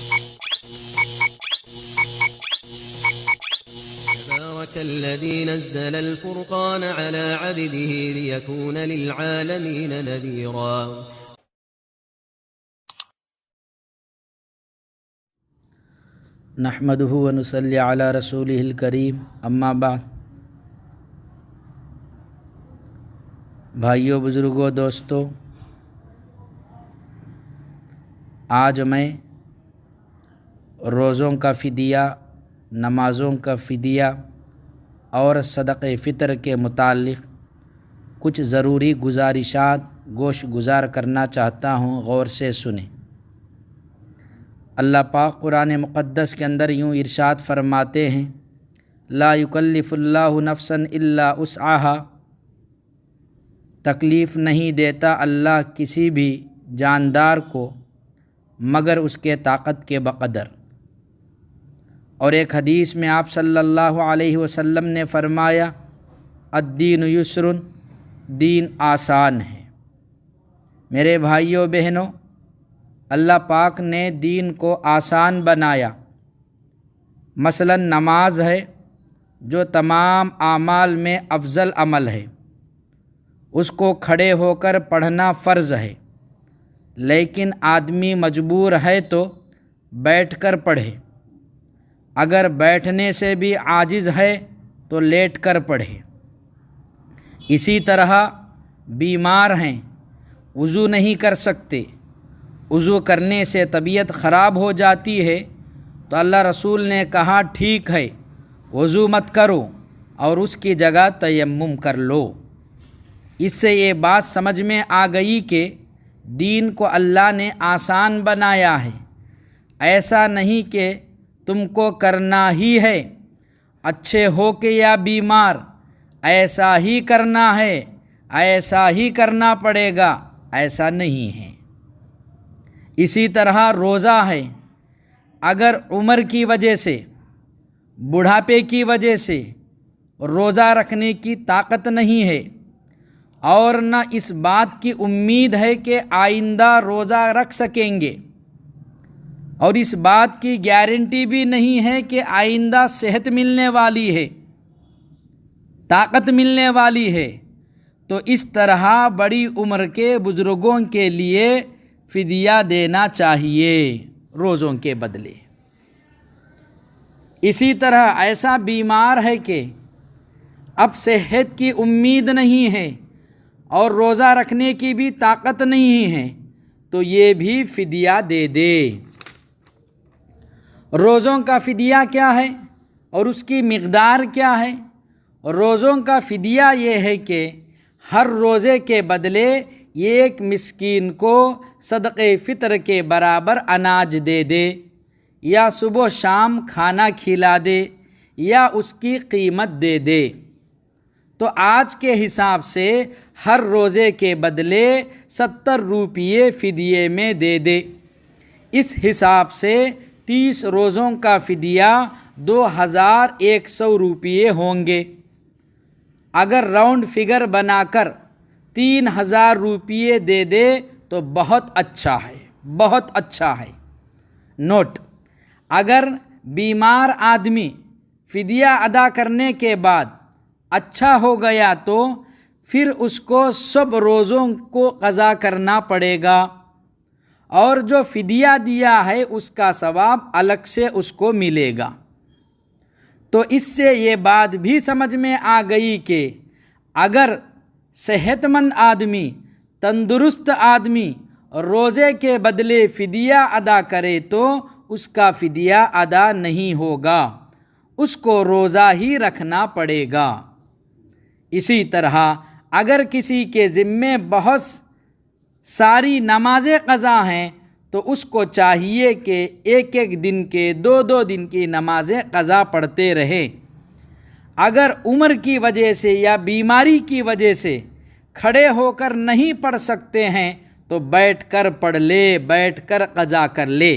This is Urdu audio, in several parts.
تبارك الذي نزل الفرقان على عبده ليكون للعالمين نذيرا نحمده ونصلي على رسوله الکریم اما بعد۔ بھائیوں، بزرگوں، دوستوں، آج میں روزوں کا فدیہ، نمازوں کا فدیہ اور صدقہ فطر کے متعلق کچھ ضروری گزارشات گوش گزار کرنا چاہتا ہوں، غور سے سنیں۔ اللہ پاک قرآن مقدس کے اندر یوں ارشاد فرماتے ہیں، لا یکلف اللہ نفسا الا وسعها، تکلیف نہیں دیتا اللہ کسی بھی جاندار کو مگر اس کے طاقت کے بقدر۔ اور ایک حدیث میں آپ صلی اللہ علیہ وسلم نے فرمایا، الدین یسر، دین آسان ہے۔ میرے بھائیوں بہنوں، اللہ پاک نے دین کو آسان بنایا۔ مثلا نماز ہے جو تمام اعمال میں افضل عمل ہے، اس کو کھڑے ہو کر پڑھنا فرض ہے، لیکن آدمی مجبور ہے تو بیٹھ کر پڑھے، اگر بیٹھنے سے بھی عاجز ہے تو لیٹ کر پڑھے۔ اسی طرح بیمار ہیں، وضو نہیں کر سکتے، وضو کرنے سے طبیعت خراب ہو جاتی ہے، تو اللہ رسول نے کہا ٹھیک ہے، وضو مت کرو اور اس کی جگہ تیمم کر لو۔ اس سے یہ بات سمجھ میں آ گئی کہ دین کو اللہ نے آسان بنایا ہے۔ ایسا نہیں کہ تم کو کرنا ہی ہے، اچھے ہو کے یا بیمار، ایسا ہی کرنا ہے، ایسا ہی کرنا پڑے گا، ایسا نہیں ہے۔ اسی طرح روزہ ہے، اگر عمر کی وجہ سے، بڑھاپے کی وجہ سے روزہ رکھنے کی طاقت نہیں ہے اور نہ اس بات کی امید ہے کہ آئندہ روزہ رکھ سکیں گے، اور اس بات کی گارنٹی بھی نہیں ہے کہ آئندہ صحت ملنے والی ہے، طاقت ملنے والی ہے، تو اس طرح بڑی عمر کے بزرگوں کے لیے فدیہ دینا چاہیے روزوں کے بدلے۔ اسی طرح ایسا بیمار ہے کہ اب صحت کی امید نہیں ہے اور روزہ رکھنے کی بھی طاقت نہیں ہے، تو یہ بھی فدیہ دے دے۔ روزوں کا فدیہ کیا ہے اور اس کی مقدار کیا ہے؟ روزوں کا فدیہ یہ ہے کہ ہر روزے کے بدلے ایک مسکین کو صدقہ فطر کے برابر اناج دے دے، یا صبح شام کھانا کھلا دے، یا اس کی قیمت دے دے۔ تو آج کے حساب سے ہر روزے کے بدلے 70 روپیے فدیے میں دے دے۔ اس حساب سے 30 روزوں کا فدیہ 2100 روپیے ہوں گے۔ اگر راؤنڈ فگر بنا کر 3000 روپیے دے دے تو بہت اچھا ہے، بہت اچھا ہے۔ نوٹ: اگر بیمار آدمی فدیہ ادا کرنے کے بعد اچھا ہو گیا تو پھر اس کو سب روزوں کو قضا کرنا پڑے گا، اور جو فدیہ دیا ہے اس کا ثواب الگ سے اس کو ملے گا۔ تو اس سے یہ بات بھی سمجھ میں آ گئی کہ اگر صحت مند آدمی، تندرست آدمی روزے کے بدلے فدیہ ادا کرے تو اس کا فدیہ ادا نہیں ہوگا، اس کو روزہ ہی رکھنا پڑے گا۔ اسی طرح اگر کسی کے ذمے بہت ساری نمازیں قضا ہیں تو اس کو چاہیے کہ ایک ایک دن کے 2 دن کی نمازیں قضا پڑھتے رہے۔ اگر عمر کی وجہ سے یا بیماری کی وجہ سے کھڑے ہو کر نہیں پڑھ سکتے ہیں تو بیٹھ کر پڑھ لے، بیٹھ کر قضا کر لے۔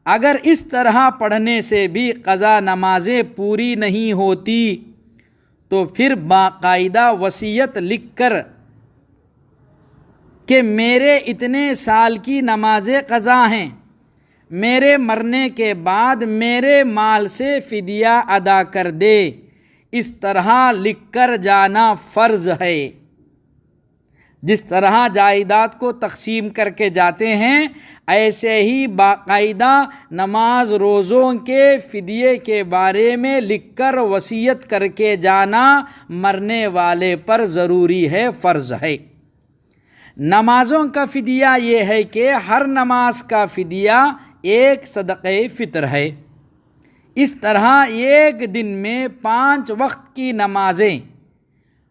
اگر اس طرح پڑھنے سے بھی قضا نمازیں پوری نہیں ہوتی تو پھر باقاعدہ وصیت لکھ کر کہ میرے اتنے سال کی نمازیں قضا ہیں، میرے مرنے کے بعد میرے مال سے فدیہ ادا کر دے، اس طرح لکھ کر جانا فرض ہے۔ جس طرح جائیداد کو تقسیم کر کے جاتے ہیں، ایسے ہی باقاعدہ نماز روزوں کے فدیے کے بارے میں لکھ کر وصیت کر کے جانا مرنے والے پر ضروری ہے، فرض ہے۔ نمازوں کا فدیہ یہ ہے کہ ہر نماز کا فدیہ ایک صدقہ فطر ہے۔ اس طرح ایک دن میں 5 وقت کی نمازیں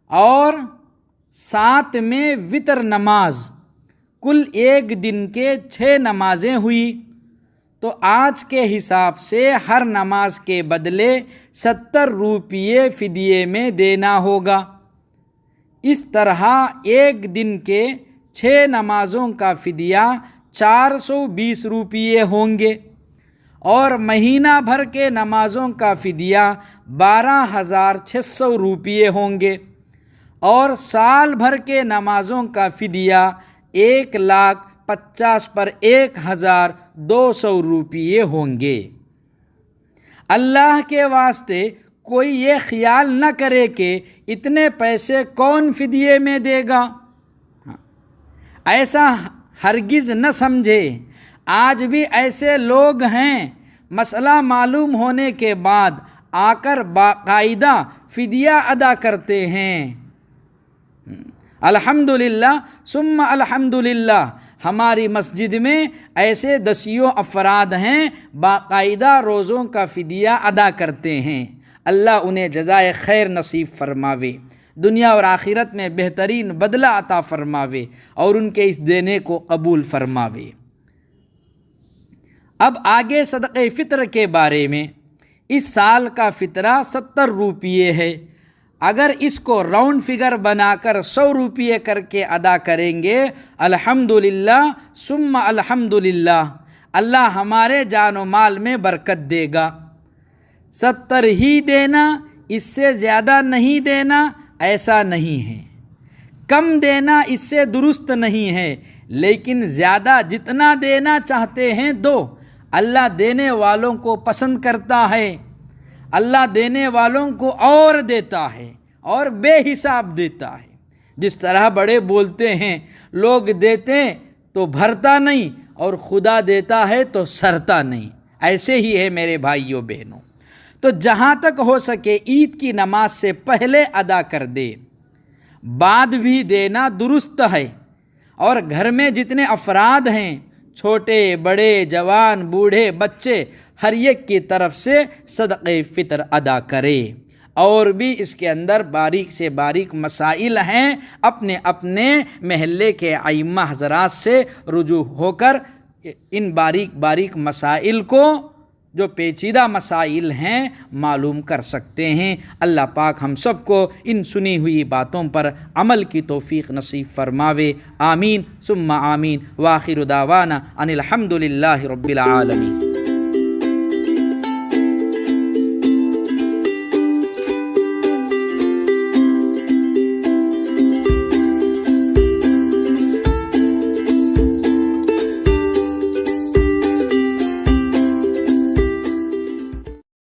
اور 7 میں وتر نماز، کل ایک دن کے 6 نمازیں ہوئی، تو آج کے حساب سے ہر نماز کے بدلے 70 روپیے فدیے میں دینا ہوگا۔ اس طرح ایک دن کے 6 نمازوں کا فدیہ 420 روپیے ہوں گے، اور مہینہ بھر کے نمازوں کا فدیہ 12,600 روپیے ہوں گے، اور سال بھر کے نمازوں کا فدیہ 1,50,000 پر 1,200 روپیے ہوں گے۔ اللہ کے واسطے کوئی یہ خیال نہ کرے کہ اتنے پیسے کون فدیے میں دے گا، ایسا ہرگز نہ سمجھے۔ آج بھی ایسے لوگ ہیں، مسئلہ معلوم ہونے کے بعد آ کر باقاعدہ فدیہ ادا کرتے ہیں۔ الحمدللہ ثم الحمدللہ، ہماری مسجد میں ایسے دسیوں افراد ہیں باقاعدہ روزوں کا فدیہ ادا کرتے ہیں۔ اللہ انہیں جزائے خیر نصیب فرماوے، دنیا اور آخرت میں بہترین بدلہ عطا فرماوے، اور ان کے اس دینے کو قبول فرماوے۔ اب آگے صدقہ فطر کے بارے میں، اس سال کا فطرہ 70 روپیے ہے۔ اگر اس کو راؤنڈ فگر بنا کر 100 روپیے کر کے ادا کریں گے، الحمدللہ ثم الحمدللہ، اللہ ہمارے جان و مال میں برکت دے گا۔ 70 ہی دینا، اس سے زیادہ نہیں دینا، ایسا نہیں ہے۔ کم دینا اس سے درست نہیں ہے، لیکن زیادہ جتنا دینا چاہتے ہیں دو۔ اللہ دینے والوں کو پسند کرتا ہے، اللہ دینے والوں کو اور دیتا ہے، اور بے حساب دیتا ہے۔ جس طرح بڑے بولتے ہیں، لوگ دیتے تو بھرتا نہیں، اور خدا دیتا ہے تو سرتا نہیں۔ ایسے ہی ہے میرے بھائیوں بہنوں۔ تو جہاں تک ہو سکے عید کی نماز سے پہلے ادا کر دے، بعد بھی دینا درست ہے۔ اور گھر میں جتنے افراد ہیں، چھوٹے بڑے جوان بوڑھے بچے، ہر ایک کی طرف سے صدقہ فطر ادا کرے۔ اور بھی اس کے اندر باریک سے باریک مسائل ہیں، اپنے اپنے محلے کے ائمہ حضرات سے رجوع ہو کر ان باریک باریک مسائل کو، جو پیچیدہ مسائل ہیں، معلوم کر سکتے ہیں۔ اللہ پاک ہم سب کو ان سنی ہوئی باتوں پر عمل کی توفیق نصیب فرماوے، آمین ثم آمین، وآخر دعوانا ان الحمد للہ رب العالمین۔